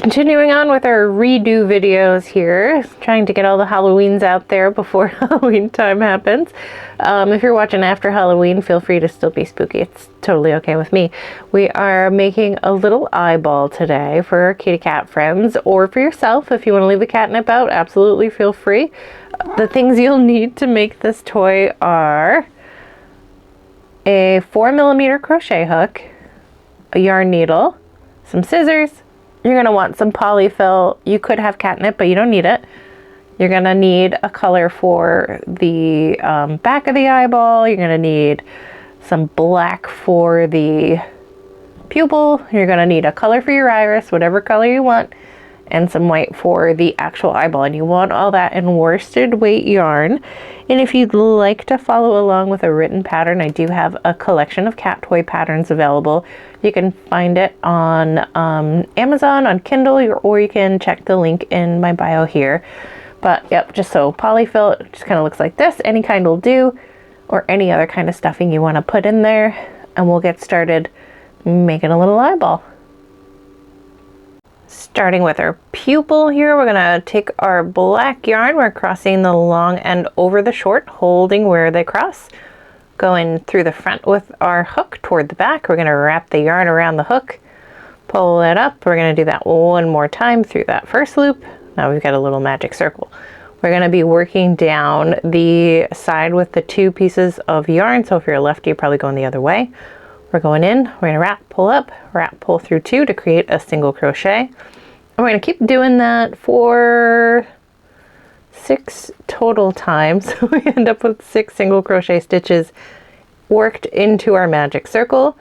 Continuing on with our redo videos here, trying to get all the Halloweens out there before Halloween time happens. If you're watching after Halloween, feel free to still be spooky. It's totally okay with me. We are making a little eyeball today for our kitty cat friends, or for yourself. If you want to leave the catnip out, absolutely feel free. The things you'll need to make this toy are a 4mm crochet hook, a yarn needle, some scissors. You're going to want some polyfill. You could have catnip, but you don't need it. You're going to need a color for the back of the eyeball. You're going to need some black for the pupil. You're going to need a color for your iris, whatever color you want, and some white for the actual eyeball. And you want all that in worsted weight yarn. And if you'd like to follow along with a written pattern, I do have a collection of cat toy patterns available. You can find it on Amazon, on Kindle, or you can check the link in my bio here. But yep, just so polyfill, it just kind of looks like this. Any kind will do, or any other kind of stuffing you want to put in there. And we'll get started making a little eyeball. Starting with our pupil here, we're going to take our black yarn. We're crossing the long end over the short, holding where they cross. Going through the front with our hook toward the back. We're going to wrap the yarn around the hook, pull it up. We're going to do that one more time through that first loop. Now we've got a little magic circle. We're going to be working down the side with the two pieces of yarn. So if you're a lefty, you're probably going the other way. We're going in, we're going to wrap, pull up, wrap, pull through two to create a single crochet. And we're going to keep doing that for 6 total times. So we end up with 6 single crochet stitches worked into our magic circle.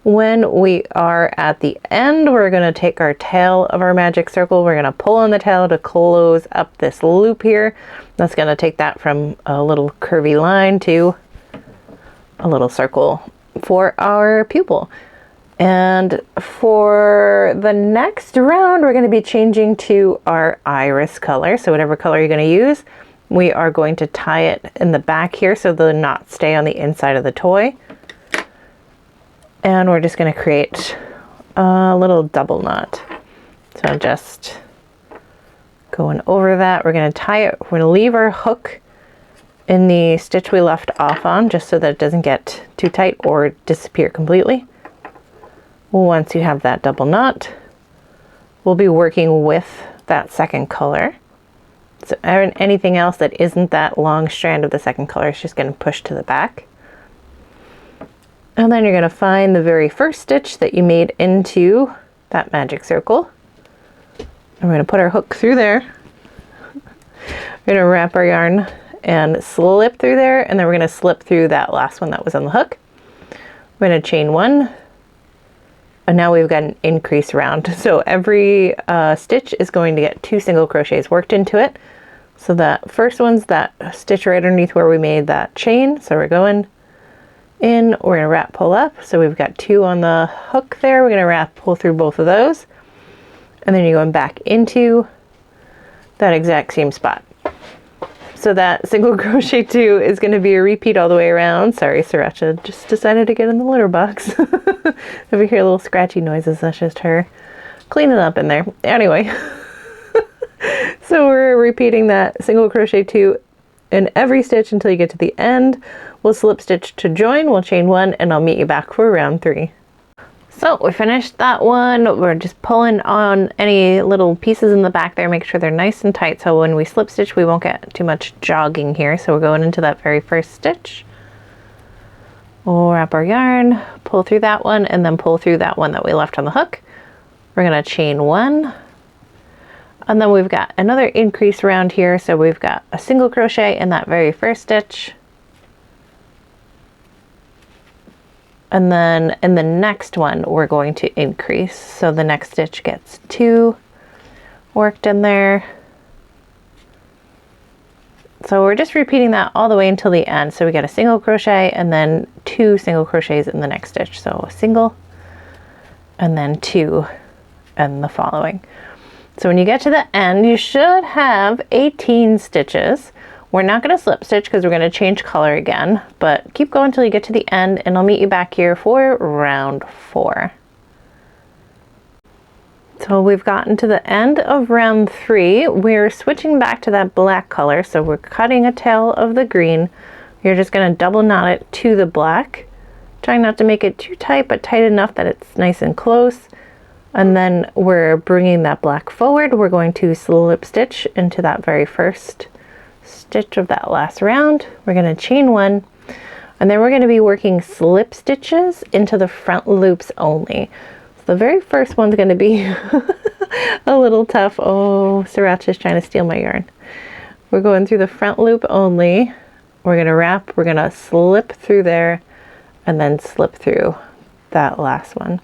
When we are at the end, we're going to take our tail of our magic circle. We're going to pull on the tail to close up this loop here. That's going to take that from a little curvy line to a little circle for our pupil. And for the next round, we're going to be changing to our iris color. So whatever color you're going to use, we are going to tie it in the back here so the knots stay on the inside of the toy. And we're just going to create a little double knot. So just going over that, we're going to tie it. We're going to leave our hook in the stitch we left off on, just so that it doesn't get too tight or disappear completely. Once you have that double knot, we'll be working with that second color. So anything else that isn't that long strand of the second color is just going to push to the back. And then you're going to find the very first stitch that you made into that magic circle. And we're going to put our hook through there. We're going to wrap our yarn and slip through there, and then we're going to slip through that last one that was on the hook. We're going to chain one, and now we've got an increase round. So every stitch is going to get 2 single crochets worked into it. So that first one's that stitch right underneath where we made that chain. So we're going in, we're going to wrap, pull up. So we've got 2 on the hook there. We're going to wrap, pull through both of those, and then you're going back into that exact same spot. So that single crochet 2 is going to be a repeat all the way around. Sorry, Sriracha just decided to get in the litter box. If you hear little scratchy noises, that's just her cleaning up in there. Anyway, so we're repeating that single crochet 2 in every stitch until you get to the end. We'll slip stitch to join, we'll chain 1, and I'll meet you back for round 3. So we finished that one. We're just pulling on any little pieces in the back there, make sure they're nice and tight, so when we slip stitch we won't get too much jogging here. So we're going into that very first stitch. We'll wrap our yarn, pull through that one, and then pull through that one that we left on the hook. We're going to chain 1, and then we've got another increase around here, so we've got a single crochet in that very first stitch. And then in the next one, we're going to increase. So the next stitch gets 2 worked in there. So we're just repeating that all the way until the end. So we get a single crochet and then 2 single crochets in the next stitch. So a single and then 2 in the following. So when you get to the end, you should have 18 stitches. We're not going to slip stitch because we're going to change color again, but keep going until you get to the end, and I'll meet you back here for round 4. So we've gotten to the end of round 3. We're switching back to that black color. So we're cutting a tail of the green. You're just going to double knot it to the black. Trying not to make it too tight, but tight enough that it's nice and close. And then we're bringing that black forward. We're going to slip stitch into that very first stitch of that last round. We're going to chain 1, and then we're going to be working slip stitches into the front loops only. So the very first one's going to be a little tough. Oh, Sriracha's trying to steal my yarn. We're going through the front loop only. We're going to wrap, we're going to slip through there, and then slip through that last one.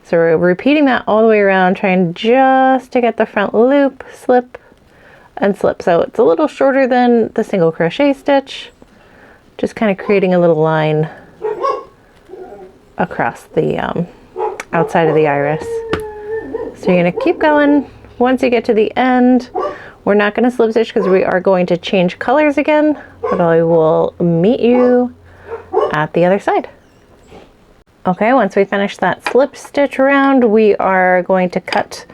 So we're repeating that all the way around, trying just to get the front loop, slip, and slip. So it's a little shorter than the single crochet stitch, just kind of creating a little line across the outside of the iris. So you're going to keep going. Once you get to the end, we're not going to slip stitch because we are going to change colors again, but I will meet you at the other side. Okay, once we finish that slip stitch round, we are going to cut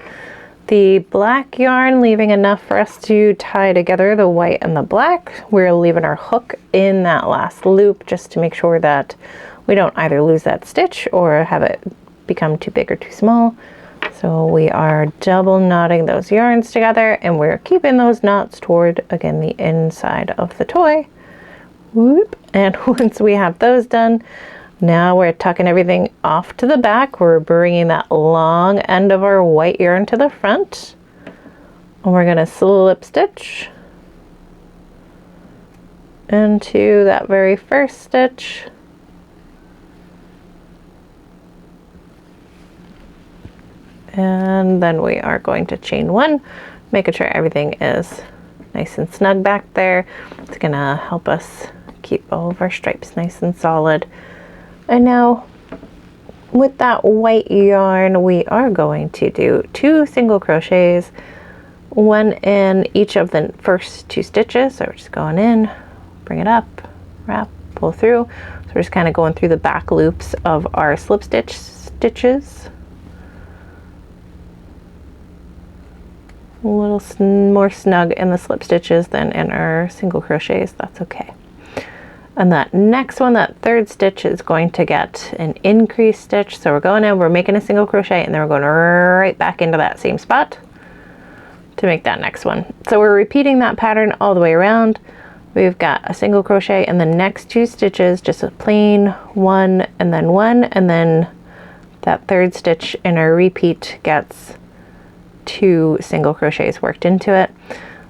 the black yarn, leaving enough for us to tie together the white and the black. We're leaving our hook in that last loop just to make sure that we don't either lose that stitch or have it become too big or too small. So we are double knotting those yarns together, and we're keeping those knots toward, again, the inside of the toy. Whoop. And once we have those done, now we're tucking everything off to the back. We're bringing that long end of our white yarn to the front. And we're going to slip stitch into that very first stitch. And then we are going to chain 1, making sure everything is nice and snug back there. It's going to help us keep all of our stripes nice and solid. And now with that white yarn, we are going to do 2 single crochets, 1 in each of the first 2 stitches. So we're just going in, bring it up, wrap, pull through. So we're just kind of going through the back loops of our slip stitch stitches. A little more snug in the slip stitches than in our single crochets. That's okay. And that next one, that third stitch, is going to get an increased stitch. So we're going in, we're making a single crochet, and then we're going right back into that same spot to make that next one. So we're repeating that pattern all the way around. We've got a single crochet in the next 2 stitches, just a plain 1 and then 1, and then that third stitch in our repeat gets 2 single crochets worked into it.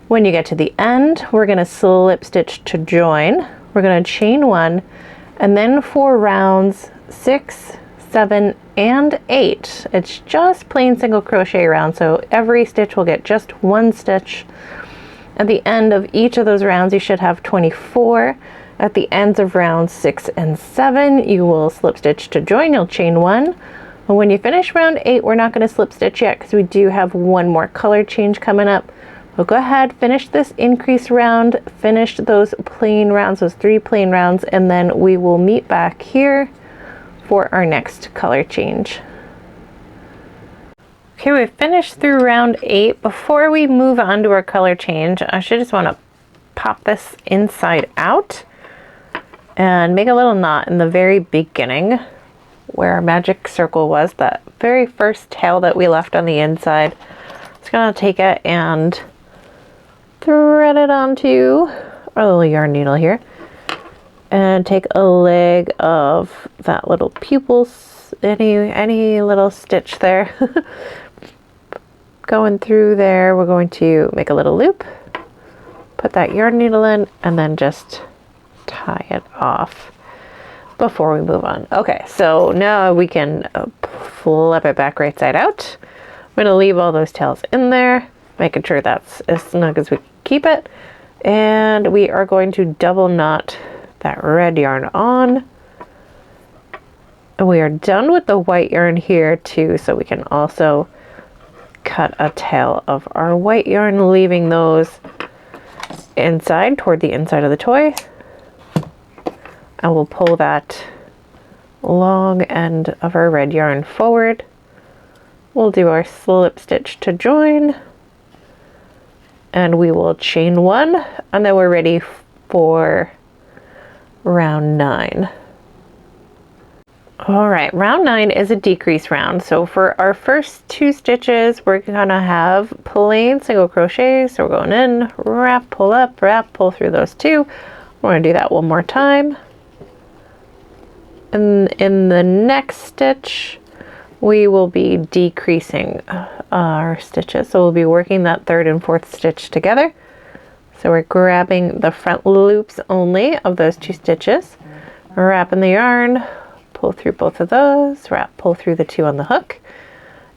When you get to the end, we're going to slip stitch to join. We're going to chain 1, and then for rounds 6, 7, and 8, it's just plain single crochet round. So every stitch will get just 1 stitch. At the end of each of those rounds, you should have 24. At the ends of rounds 6 and 7, you will slip stitch to join. You'll chain 1. And when you finish round 8, we're not going to slip stitch yet because we do have 1 more color change coming up. So go ahead, finish this increase round, finish those plain rounds, those 3 plain rounds, and then we will meet back here for our next color change. Okay, we've finished through round 8. Before we move on to our color change, I should just want to pop this inside out and make a little knot in the very beginning where our magic circle was, that very first tail that we left on the inside. Just gonna take it and thread it onto our little yarn needle here and take a leg of that little pupil, any little stitch there. Going through there, we're going to make a little loop, put that yarn needle in, and then just tie it off before we move on. Okay, so now we can flip it back right side out. I'm going to leave all those tails in there, making sure that's as snug as we keep it. And we are going to double knot that red yarn on. And we are done with the white yarn here too, so we can also cut a tail of our white yarn, leaving those inside toward the inside of the toy. And we'll pull that long end of our red yarn forward we'll do our slip stitch to join, and we will chain 1, and then we're ready for round 9. All right, round 9 is a decrease round. So for our first 2 stitches, we're gonna have plain single crochet. So we're going in, wrap, pull up, wrap, pull through those 2. We're gonna do that one more time. And in the next stitch, we will be decreasing our stitches. So we'll be working that 3rd and 4th stitch together. So we're grabbing the front loops only of those 2 stitches, wrapping the yarn, pull through both of those, wrap, pull through the 2 on the hook,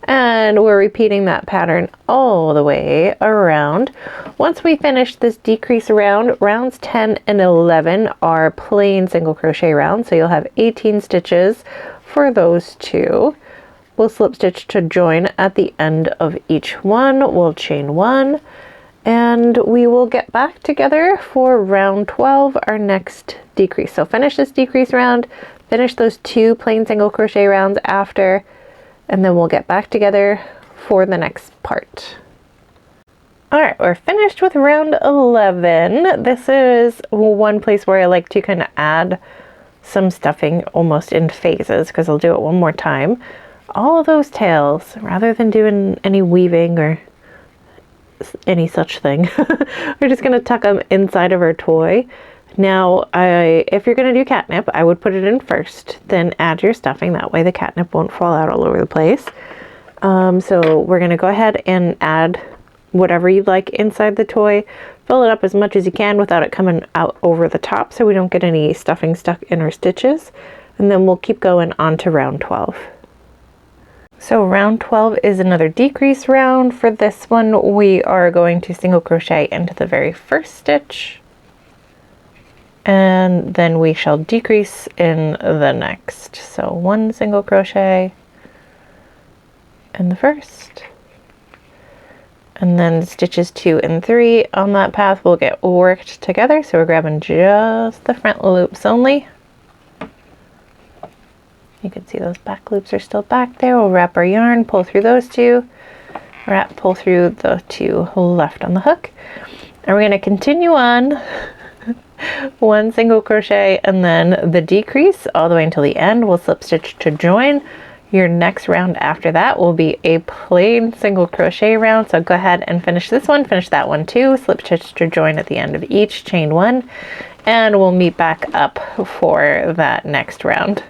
and we're repeating that pattern all the way around. Once we finish this decrease round, rounds 10 and 11 are plain single crochet rounds, so you'll have 18 stitches for those 2. We'll slip stitch to join at the end of each one. We'll chain 1, and we will get back together for round 12, our next decrease. So finish this decrease round, finish those 2 plain single crochet rounds after, and then we'll get back together for the next part. All right, we're finished with round 11. This is one place where I like to kind of add some stuffing almost in phases, because I'll do it one more time. All of those tails, rather than doing any weaving or any such thing, we're just going to tuck them inside of our toy. Now, if you're going to do catnip, I would put it in first, then add your stuffing. That way the catnip won't fall out all over the place. So we're going to go ahead and add whatever you'd like inside the toy. Fill it up as much as you can without it coming out over the top, so we don't get any stuffing stuck in our stitches. And then we'll keep going on to round 12. So round 12 is another decrease round. For this one, we are going to single crochet into the very first stitch, and then we shall decrease in the next. So 1 single crochet in the first, and then stitches 2 and 3 on that path will get worked together. So we're grabbing just the front loops only. You can see those back loops are still back there. We'll wrap our yarn, pull through those 2, wrap, pull through the 2 left on the hook. And we're going to continue on 1 single crochet and then the decrease all the way until the end. We'll slip stitch to join. Your next round after that will be a plain single crochet round. So go ahead and finish this one, finish that one too. Slip stitch to join at the end of each, chain 1, and we'll meet back up for that next round.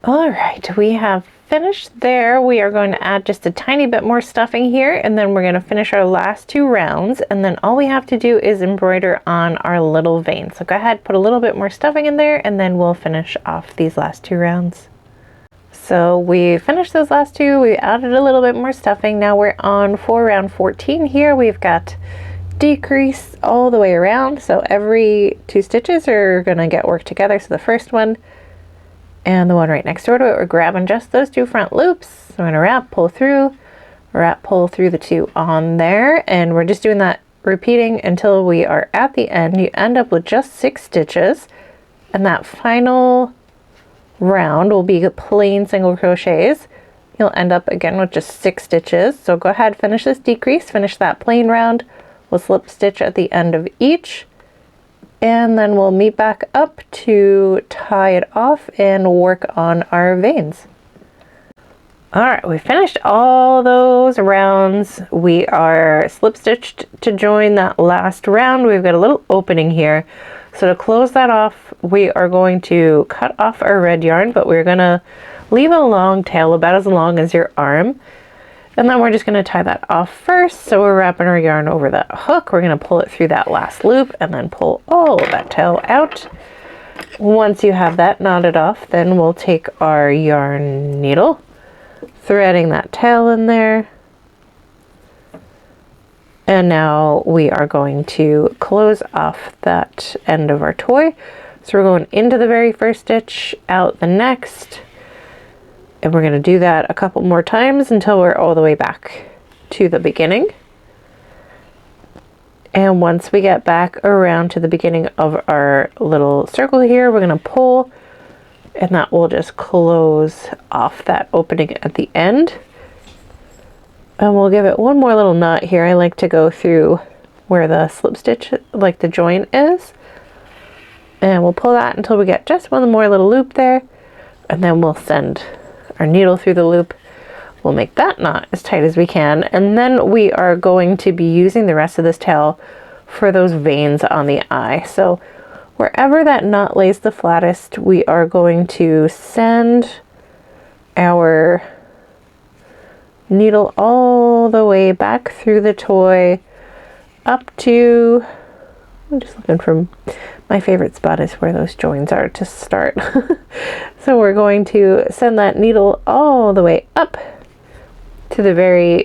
All right, we have finished there. We are going to add just a tiny bit more stuffing here, and then we're going to finish our last 2 rounds, and then all we have to do is embroider on our little vein. So go ahead, put a little bit more stuffing in there, and then we'll finish off these last 2 rounds. So we finished those last 2, we added a little bit more stuffing. Now we're on for round 14 here. We've got decrease all the way around, so every 2 stitches are going to get worked together. So the first one and the one right next door to it, we're grabbing just those 2 front loops. So we're going to wrap, pull through the 2 on there, and we're just doing that, repeating until we are at the end. You end up with just 6 stitches, and that final round will be plain single crochets. You'll end up again with just 6 stitches. So go ahead, finish this decrease, finish that plain round. We'll slip stitch at the end of each, and then we'll meet back up to tie it off and work on our veins. All right, we finished all those rounds. We are slip stitched to join that last round. We've got a little opening here. So to close that off, we are going to cut off our red yarn, but we're gonna leave a long tail about as long as your arm. And then we're just going to tie that off first. So we're wrapping our yarn over that hook. We're going to pull it through that last loop and then pull all of that tail out. Once you have that knotted off, then we'll take our yarn needle, threading that tail in there. And now we are going to close off that end of our toy. So we're going into the very first stitch, out the next. And we're going to do that a couple more times until we're all the way back to the beginning. And once we get back around to the beginning of our little circle here, we're going to pull, and that will just close off that opening at the end. And we'll give it one more little knot here. I like to go through where the slip stitch, like the joint is. And we'll pull that until we get just one more little loop there. And then we'll send our needle through the loop. We'll make that knot as tight as we can. And then we are going to be using the rest of this tail for those veins on the eye. So wherever that knot lays the flattest, we are going to send our needle all the way back through the toy up to, I'm just looking for my favorite spot is where those joins are to start. So we're going to send that needle all the way up to the very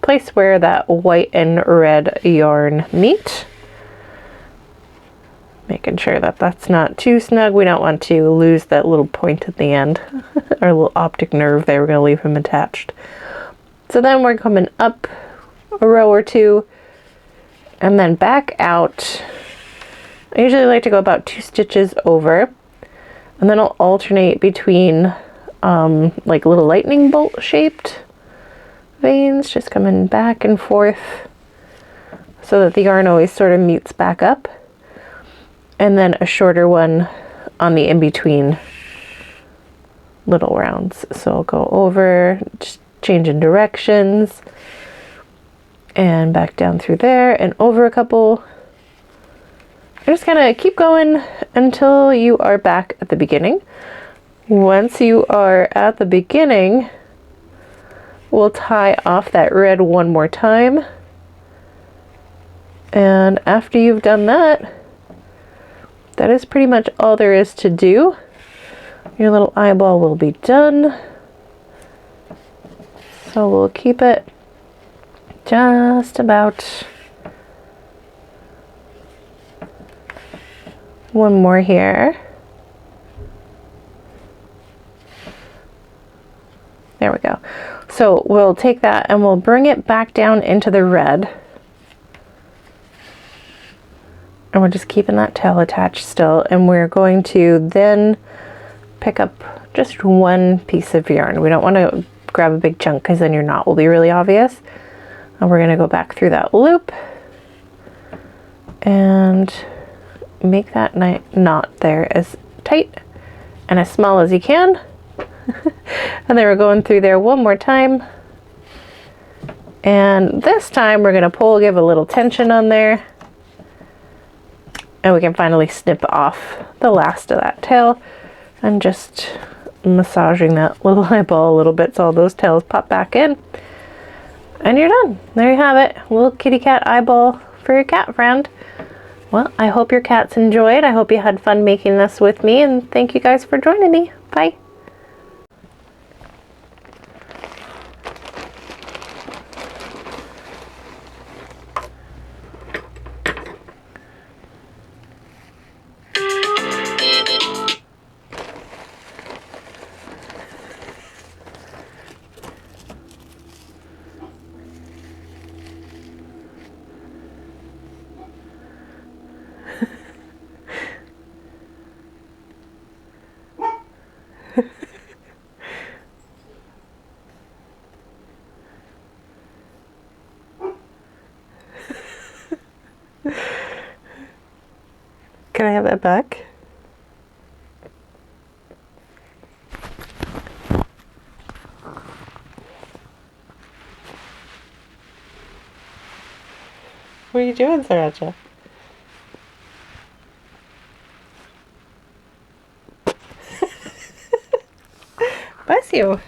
place where that white and red yarn meet. Making sure that that's not too snug. We don't want to lose that little point at the end. Our little optic nerve there, we're going to leave him attached. So then we're coming up a row or two and then back out. I usually like to go about 2 stitches over, and then I'll alternate between like little lightning bolt shaped veins, just coming back and forth so that the yarn always sort of mutes back up, and then a shorter one on the in-between little rounds. So I'll go over, just changing directions, and back down through there and over a couple. You're just gonna keep going until you are back at the beginning. Once you are at the beginning, we'll tie off that red one more time. And after you've done that, that is pretty much all there is to do. Your little eyeball will be done. So we'll keep it just about one more here. There we go. So we'll take that and we'll bring it back down into the red. And we're just keeping that tail attached still. And we're going to then pick up just one piece of yarn. We don't want to grab a big chunk because then your knot will be really obvious. And we're going to go back through that loop and make that knot there as tight and as small as you can. And then we're going through there one more time. And this time we're going to pull, give a little tension on there. And we can finally snip off the last of that tail and just massaging that little eyeball a little bit so all those tails pop back in. And you're done. There you have it. A little kitty cat eyeball for your cat friend. Well, I hope your cats enjoyed. I hope you had fun making this with me, and thank you guys for joining me. Bye. Can I have that back? What are you doing, Sriracha? Bless you.